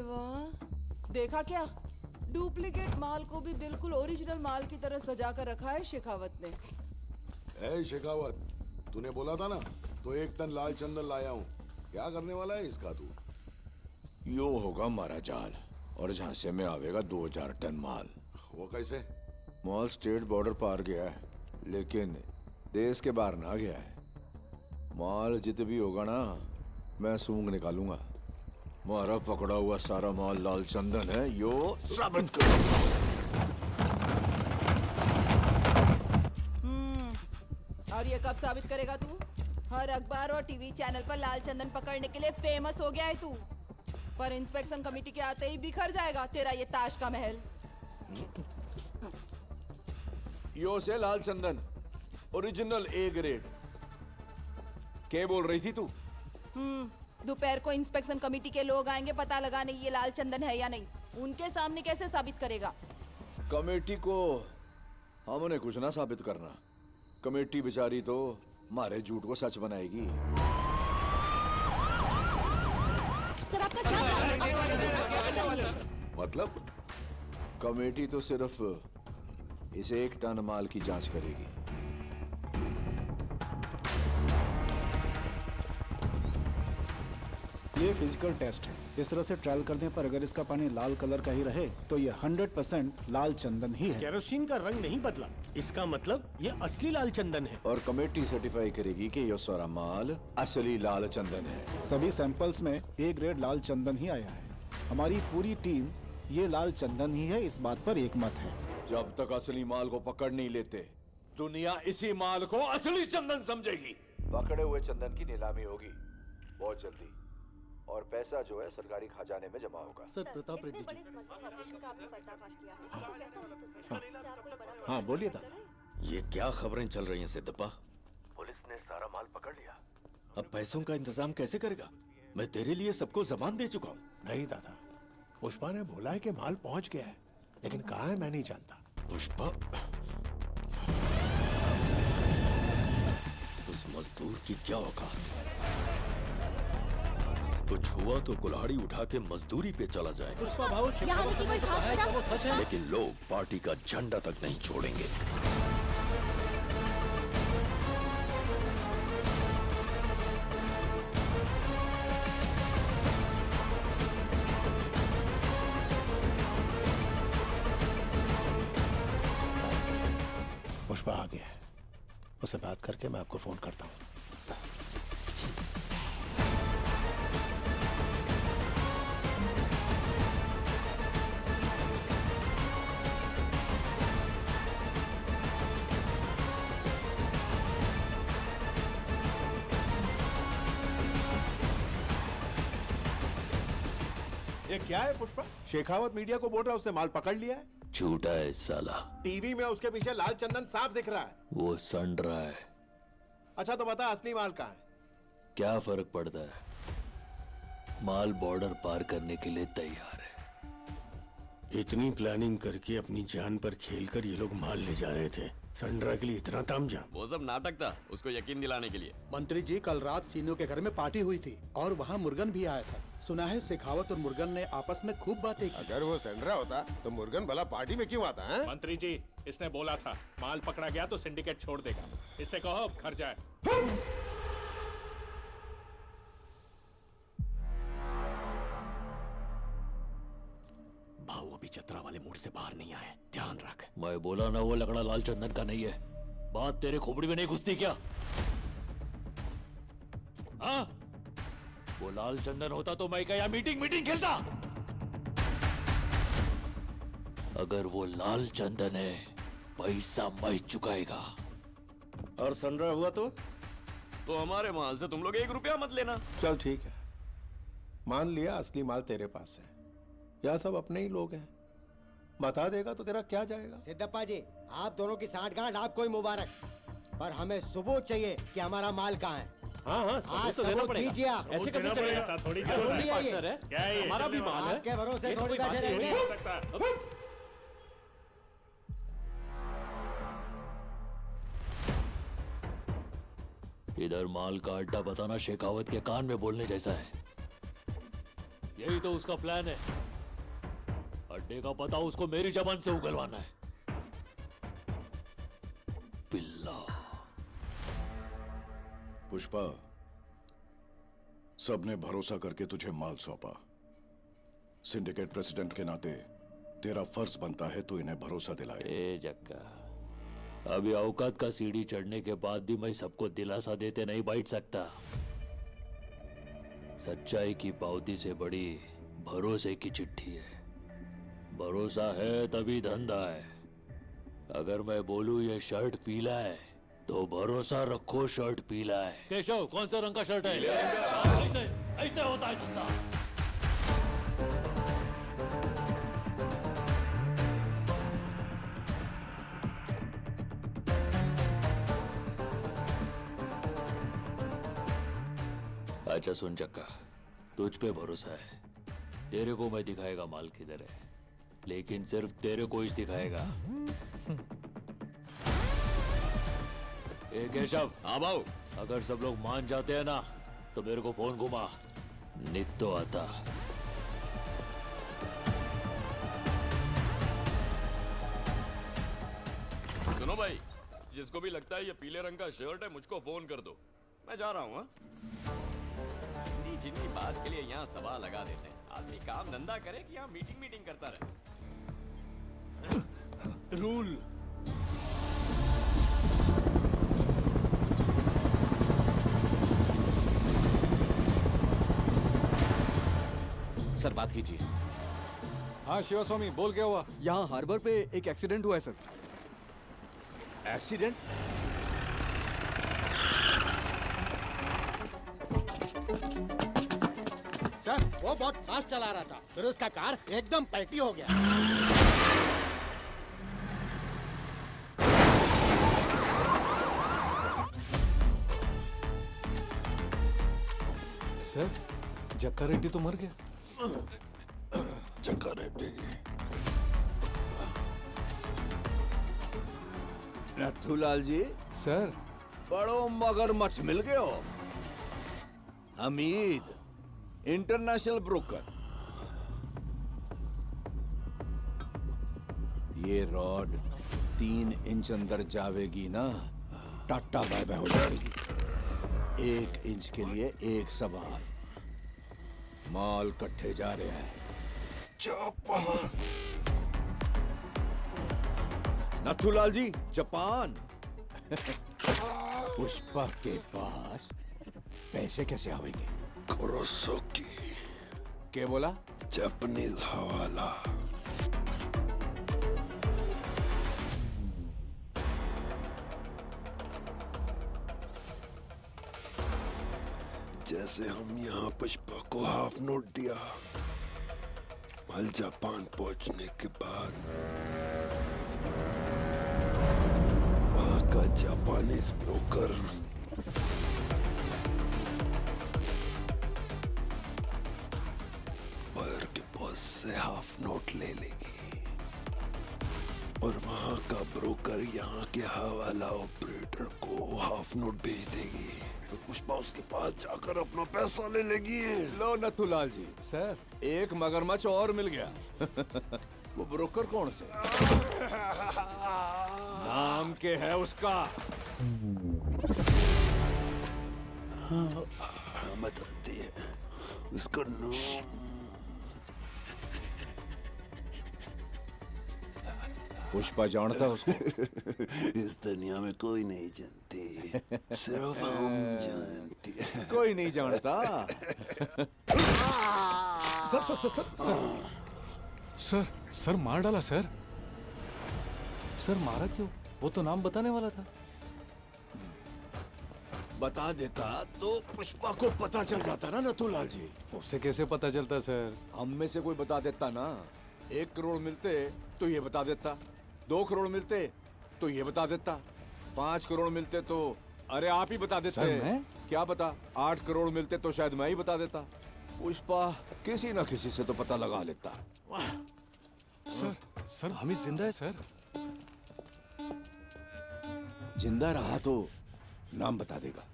वाह, देखा क्या? डुप्लीकेट माल को भी बिल्कुल ओरिजिनल माल की तरह सजा कर रखा है शेखावत ने। ए शेखावत, तूने बोला था ना, तो 1 टन लाल चंदन लाया हूँ। क्या करने वाला है इसका तू? यो होगा हमारा जाल और झांसे में आवेगा 2000 टन माल। वो कैसे? माल स्टेट बॉर्डर पार गया है, लेकिन देश के बाहर ना गया है। माल जित भी होगा ना, मैं सूंघ निकालूंगा। मारा पकड़ा हुआ सारा माल लाल चंदन है, यो साबित करूंगा। और ये कब साबित करेगा तू? हर अखबार और टीवी चैनल पर लाल चंदन पकड़ने के लिए फेमस हो गया है तू, पर इंस्पेक्शन कमेटी के आते ही बिखर जाएगा तेरा ये ताश का महल। यो से लाल चंदन ओरिजिनल ए ग्रेड। क्या बोल रही थी तू? दोपहर को इंस्पेक्शन कमेटी के लोग आएंगे पता लगाने ये लाल चंदन है या नहीं। उनके सामने कैसे साबित करेगा? कमेटी को हमने कुछ ना साबित करना। कमेटी बेचारी तो हमारे झूठ को सच बनाएगी। सर आपका क्या प्लान है? मतलब? कमेटी तो सिर्फ इस 1 टन माल की जांच करेगी। ये फिजिकल टेस्ट है। इस तरह से ट्रायल करने पर अगर इसका पानी लाल कलर का ही रहे तो ये 100% लाल चंदन ही है। केरोसिन का रंग नहीं बदला, इसका मतलब ये असली लाल चंदन है। और कमेटी सर्टिफाई करेगी कि ये सारा माल असली लाल चंदन है। सभी सैंपल्स में ए ग्रेड लाल चंदन ही आया है। हमारी पूरी टीम ये लाल चंदन ही है, इस बात पर एकमत है। जब तक असली माल को पकड़ नहीं लेते, दुनिया इसी माल को असली चंदन समझेगी। पकड़े हुए चंदन की नीलामी होगी बहुत जल्दी, और पैसा जो है सरकारी खजाने में जमा होगा। सर प्रताप रेड्डी जी। हाँ बोलिए दादा। ये क्या खबरें चल रही हैं सिद्धप्पा? पुलिस ने सारा माल पकड़ लिया। अब पैसों का इंतजाम कैसे करेगा? मैं तेरे लिए सबको जबान दे चुका हूँ। नहीं दादा, पुष्पा ने बोला है कि माल पहुंच गया है, लेकिन कहाँ है मैं नहीं जानता। पुष्पा, उस मजदूर की क्या औकात? कुछ हुआ तो कुल्हाड़ी उठा के मजदूरी पे चला जाएगा। पुष्पा भाऊ, यहाँ की कोई खास वजह? वो सच है, लेकिन लोग पार्टी का झंडा तक नहीं छोड़ेंगे। पुष्पा आ गया है, उसे बात करके मैं आपको फोन करता हूँ। ये क्या है पुष्पा? शेखावत मीडिया को बोल रहा है उसने माल पकड़ लिया है। झूठा है साला। टीवी में उसके पीछे लाल चंदन साफ दिख रहा है। वो सड़ रहा है। अच्छा तो बता असली माल कहाँ है? क्या फर्क पड़ता है? माल बॉर्डर पार करने के लिए तैयार है। इतनी प्लानिंग करके अपनी जान पर खेलकर ये लोग माल ले जा रहे थे। संड्रा के लिए इतना तामझाम। वो सब नाटक था, उसको यकीन दिलाने के लिए। मंत्री जी, कल रात सीनू के घर में पार्टी हुई थी और वहाँ मुर्गन भी आया था। सुना है शेखावत और मुर्गन ने आपस में खूब बातें की। अगर वो सेंड्रा होता तो मुर्गन भला पार्टी में क्यों आता है? मंत्री जी, इसने बोला था माल पकड़ा गया तो सिंडिकेट छोड़ देगा। इससे कहो अब घर जाए। भाऊ अभी चतरा वाले मूड से बाहर नहीं आए, ध्यान रख। मैं बोला ना वो लकड़ा लाल चंदन का नहीं है। बात तेरे खोपड़ी में नहीं घुसती क्या? हाँ? वो लाल चंदन होता तो मैं क्या मीटिंग खेलता? अगर वो लाल चंदन है, पैसा मैं चुकाएगा। और संड्रा हुआ तो हमारे माल से तुम लोग 1 रुपया मत लेना। चल ठीक है, मान लिया असली माल तेरे पास है। यह सब अपने ही लोग हैं, बता देगा तो तेरा क्या जाएगा। सिद्धप्पा जी, आप दोनों की साठगांठ आपको ही मुबारक, पर हमें सबूत चाहिए कि हमारा माल कहाँ है। हाँ, सबूत तो देना पड़ेगा। दीजिए आप। ऐसे कैसे चलेगा? ऐसा थोड़ी चलेगा। क्या है ये? हमारा भी माल है। आपके भरोसे थोड़ी बैठे रहेंगे। हो सकता है। इधर माल का अड्डा बताना शेखावत के कान में बोलने जैसा है। यही तो उसका प्लान है। अड्डे का पता उसको मेरी जबान से उगलवाना है। पिल्ला। पुष्पा, सबने भरोसा करके तुझे माल सौंपा। सिंडिकेट प्रेसिडेंट के नाते तेरा फर्ज बनता है तू इन्हें भरोसा दिलाए। ए जक्का, अभी औकात का सीढ़ी चढ़ने के बाद भी मैं सबको दिलासा देते नहीं बैठ सकता। सच्चाई की पावती से बड़ी भरोसे की चिट्ठी है। भरोसा है तभी धंधा है। अगर मैं बोलूं ये शर्ट पीला है तो भरोसा रखो शर्ट पीला है। केशव, कौन सा रंग का शर्ट है? ऐसे ऐसे होता है धंधा। अच्छा सुन चक्का, तुझ पे भरोसा है। तेरे को मैं दिखाएगा माल किधर है, लेकिन सिर्फ तेरे को ही दिखाएगा। ए केशव। हाँ भाऊ। अगर सब लोग मान जाते हैं ना तो मेरे को फोन घुमा, निक तो आता। सुनो भाई, जिसको भी लगता है ये पीले रंग का शर्ट है मुझको फोन कर दो, मैं जा रहा हूँ। हाँ? जिंदी बात के लिए यहाँ सवाल लगा देते हैं। आदमी काम धंधा करे कि यहाँ मीटिंग करता रहे। रूल। सर बात कीजिए। हाँ शिवस्वामी, बोल क्या हुआ? यहाँ हार्बर पे एक एक्सीडेंट हुआ है सर। एक्सीडेंट? सर वो बहुत फास्ट चला रहा था, फिर उसका कार एकदम पलटी हो गया। सर, जक्का रेड्डी तो मर गया। जक्का रेड्डी। नथुलाल जी। सर, बड़ो मगरमच्छ मिल गए हो। Hamid, international broker. ये रॉड 3 इंच अंदर जावेगी ना, टाटा बाय बाय हो जाएगी। 1 इंच के लिए एक सवाल। माल कट्ठे जा रहे हैं। जापान। नथुलाल जी, जापान। पुष्पा के पास पैसे कैसे आवेंगे? कुरोसाकी। क्या बोला? जापानीज हवाला। जैसे हम यहाँ पुष्पा को हाफ नोट दिया, माल जापान पहुंचने के बाद वहां का जापानीज ब्रोकर बायर के बॉस से हाफ नोट ले लेगी और वहां का ब्रोकर यहाँ के हवाला ऑपरेटर को हाफ नोट भेज देगी। तो पुष्पा उसके पास जाकर अपना पैसा ले लेगी। लो नथुलाल जी। सर, एक मगरमच्छ और मिल गया। वो ब्रोकर कौन से? नाम के है उसका? हाँ बताती है उसका नाम। पुष्पा जानता उसको? इस दुनिया में कोई नहीं जानती, सिर्फ हम जानते हैं। कोई नहीं जानता। Sir sir sir sir sir sir sir मार डाला सर। सर मारा क्यों? वो तो नाम बताने वाला था। बता देता तो पुष्पा को पता चल जाता ना नथुलाल जी। उससे कैसे पता चलता सर? हम में से कोई बता देता ना। 1 करोड़ मिलते तो ये बता देता, 2 करोड़ मिलते तो ये बता देता, 5 करोड़ मिलते तो अरे आप ही बता देते। सर, मैं? क्या पता 8 करोड़ मिलते तो शायद मैं ही बता देता। पुष्पा किसी ना किसी से तो पता लगा लेता। सर सर हमीद जिंदा है सर। जिंदा रहा तो नाम बता देगा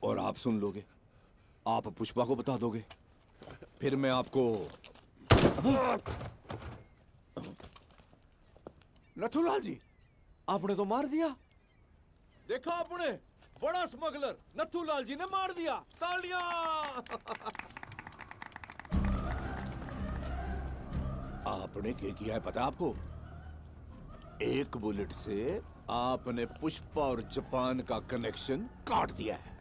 और आप सुन लोगे। आप पुष्पा को बता दोगे, फिर मैं आपको नथुलाल जी, आपने तो मार दिया। देखा आपने, बड़ा स्मगलर नथुलाल जी ने मार दिया। तालियां। आपने क्या किया है पता आपको? एक बुलेट से आपने पुष्पा और जापान का कनेक्शन काट दिया है।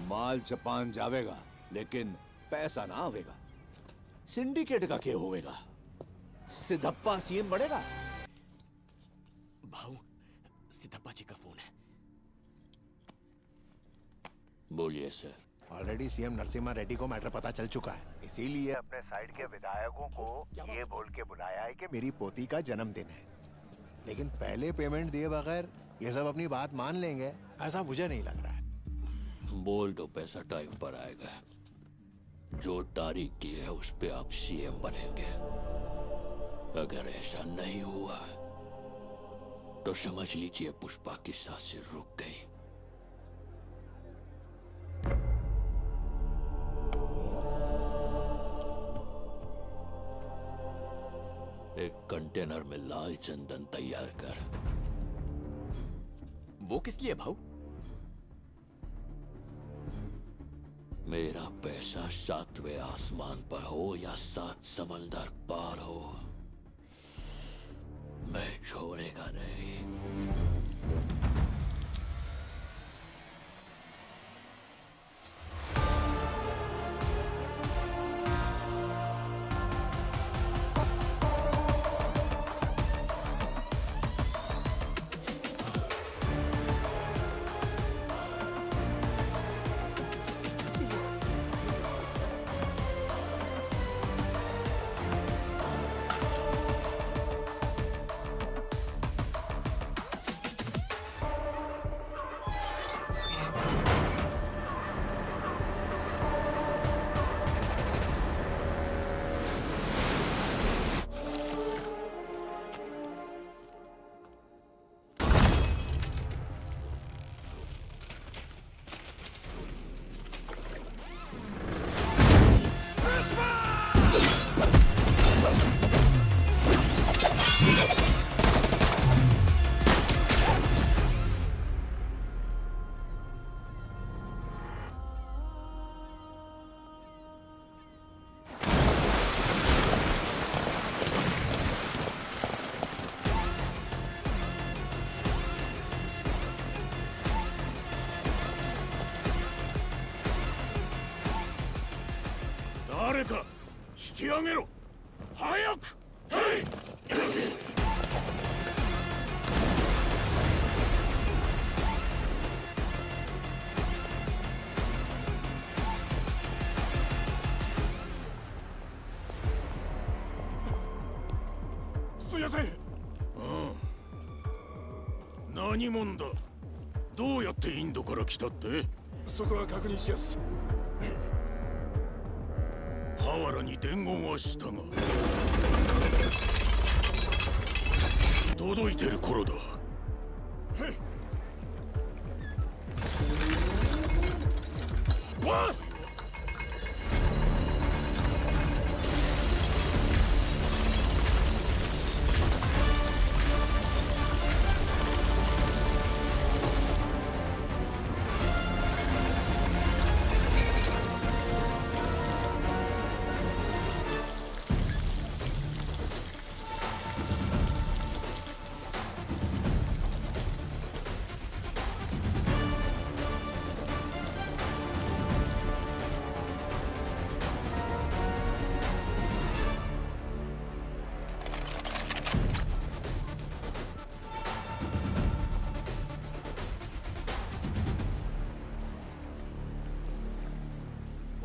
माल जापान जावेगा लेकिन पैसा ना आवेगा। सिंडिकेट का क्या होवेगा? सिद्धप्पा सीएम बढ़ेगा। भाऊ, सिद्धप्पा जी का फोन है। बोलिए sir. Already CM Narasimha Reddy को मैटर पता चल चुका है, इसीलिए अपने साइड के विधायकों को ये बोल के बुलाया है कि मेरी पोती का जन्मदिन है। लेकिन पहले पेमेंट दिए बगैर ये सब अपनी बात मान लेंगे, ऐसा मुझे नहीं लग रहा है। बोल दो पैसा टाइम पर आएगा। जो तारीख की है उस पे आप सीएम बनेंगे। अगर ऐसा नहीं हुआ तो समझ लीजिए पुष्पा की सांसें रुक गई। एक कंटेनर में लाल चंदन तैयार कर। वो किस लिए भाऊ? मेरा पैसा 7वें आसमान पर हो या 7 समंदर पार हो, मैं छोड़ेगा नहीं।誰か引き上げろ。早く。すいません。何者だ。どうやってインドから来たって？そこは確認しやす。ハワラに伝言はしたが届いてる頃だ。ボス！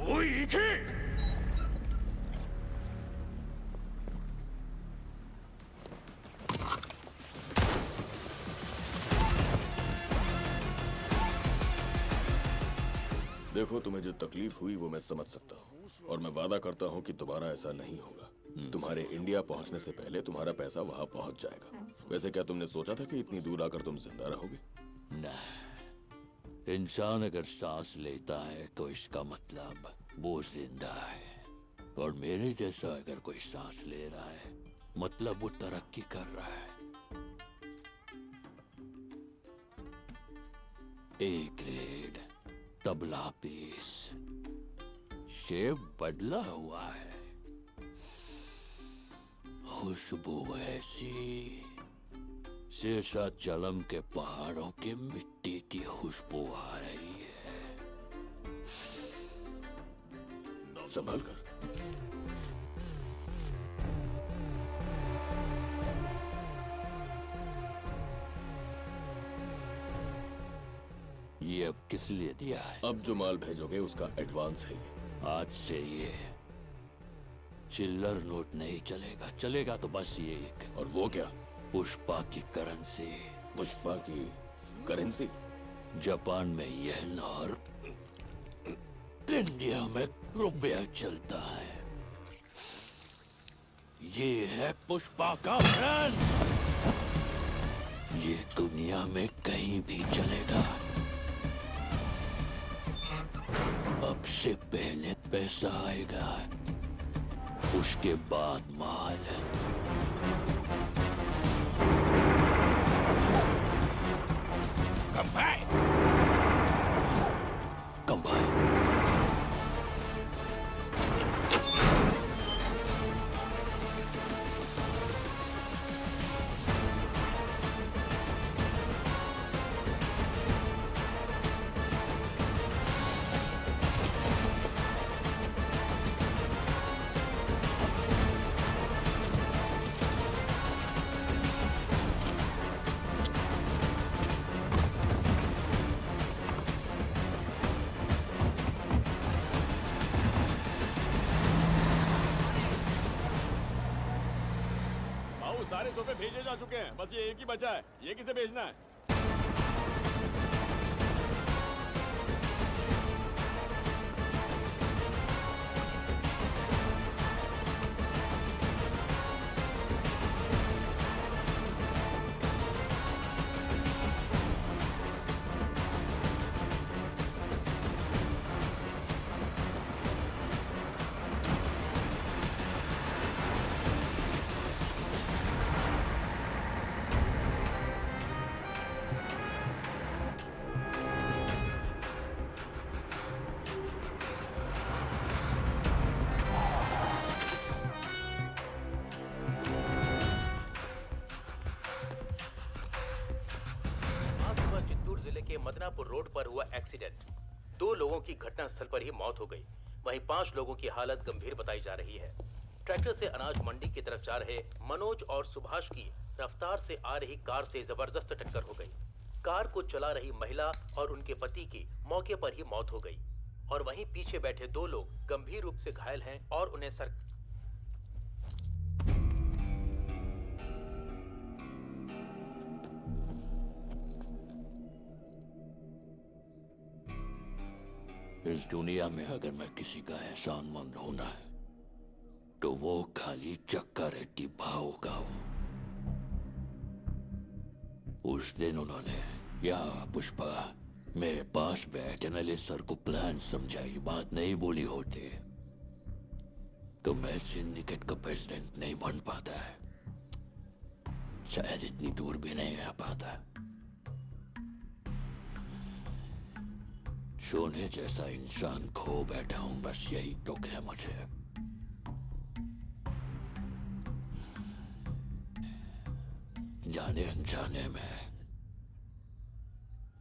おい、行け！देखो, तुम्हें जो तकलीफ हुई वो मैं समझ सकता हूँ, और मैं वादा करता हूँ कि दोबारा ऐसा नहीं होगा। तुम्हारे इंडिया पहुंचने से पहले तुम्हारा पैसा वहां पहुंच जाएगा। वैसे क्या तुमने सोचा था कि इतनी दूर आकर तुम जिंदा रहोगे? नहीं, इंसान अगर सांस लेता है तो इसका मतलब वो जिंदा है, और मेरे जैसा अगर कोई सांस ले रहा है मतलब वो तरक्की कर रहा है। A grade tabla piece, shape बदला हुआ है, खुशबू ऐसी शेषाचलम के पहाड़ों की मिट्टी की खुशबू आ रही है। संभाल कर। ये अब किस लिए दिया है? अब जो माल भेजोगे उसका एडवांस है ये। आज से ये चिल्लर नोट नहीं चलेगा, चलेगा तो बस ये एक। और वो क्या? पुष्पा की करेंसी। पुष्पा की करेंसी? जापान में येन और इंडिया में रुपया चलता है। ये है पुष्पा का ब्रांड, ये दुनिया में कहीं भी चलेगा। अब से पहले पैसा आएगा, उसके बाद माल। कंबाइन। कंबाइन। सारे सोफे भेजे जा चुके हैं, बस ये एक ही बचा है। ये किसे भेजना है? मदनापुर रोड पर हुआ एक्सीडेंट। 2 लोगों की घटनास्थल पर ही मौत हो गई, वहीं 5 लोगों की हालत गंभीर बताई जा रही है। ट्रैक्टर से अनाज मंडी की तरफ जा रहे मनोज और सुभाष की रफ्तार से आ रही कार से जबरदस्त टक्कर हो गई। कार को चला रही महिला और उनके पति की मौके पर ही मौत हो गई, और वहीं पीछे बैठे 2 लोग गंभीर रूप से घायल हैं और उन्हें इस दुनिया में अगर मैं किसी का एहसानमंद होना है तो वो खाली चक्का रेड्डी भाव का हूं। उस दिन उन्होंने या पुष्पा मेरे पास बैठने सर को प्लान समझाई, बात नहीं बोली होते तो मैं सिंडिकेट का प्रेसिडेंट नहीं बन पाता है, शायद इतनी दूर भी नहीं आ पाता। सोने जैसा इंसान खो बैठा हूं, बस यही दुख है मुझे। जाने अनजाने में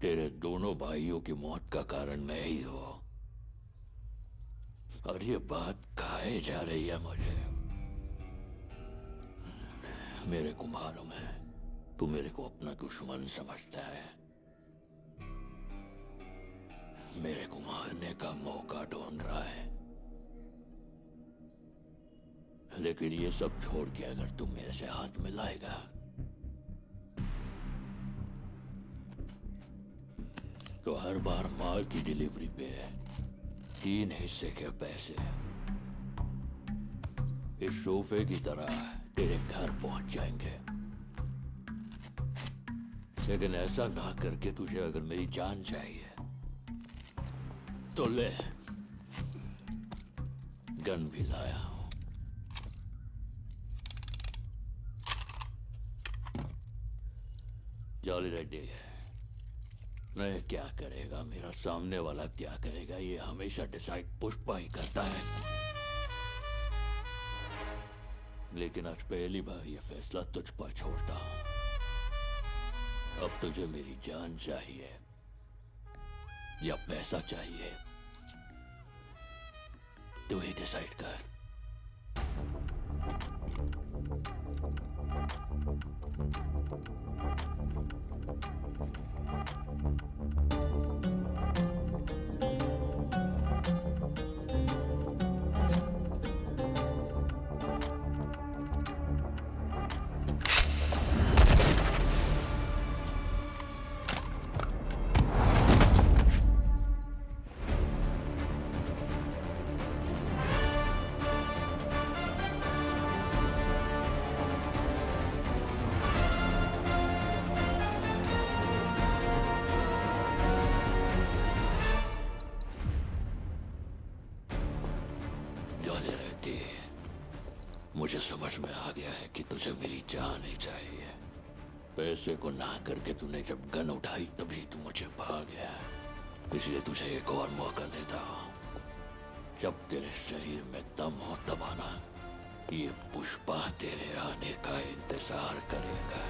तेरे दोनों भाइयों की मौत का कारण मैं ही हूं, और ये बात खाए जा रही है मुझे। मेरे को मालूम है तू मेरे को अपना दुश्मन समझता है, मेरे को मारने का मौका ढूंढ रहा है, लेकिन ये सब छोड़ के अगर तुम मेरे से हाथ मिलाएगा तो हर बार माल की डिलीवरी पे 3 हिस्से के पैसे इस सोफे की तरह तेरे घर पहुंच जाएंगे। लेकिन ऐसा ना करके तुझे अगर मेरी जान चाहिए तो ले, गन भी लाया हूं। जॉली रेड्डी, मैं क्या करेगा, मेरा सामने वाला क्या करेगा, ये हमेशा डिसाइड पुष्पा ही करता है। लेकिन आज पहली बार ये फैसला तुझ पर छोड़ता हूं। अब तुझे मेरी जान चाहिए या पैसा चाहिए, तू ही डिसाइड कर। मुझे समझ में आ गया है कि तुझे मेरी जान ही चाहिए। पैसे को ना करके तूने जब गन उठाई तभी तू मुझे भाग गया, इसलिए तुझे एक और मौका देता हूं। जब तेरे शरीर में दम हो तब आना, ये पुष्पा तेरे आने का इंतजार करेगा।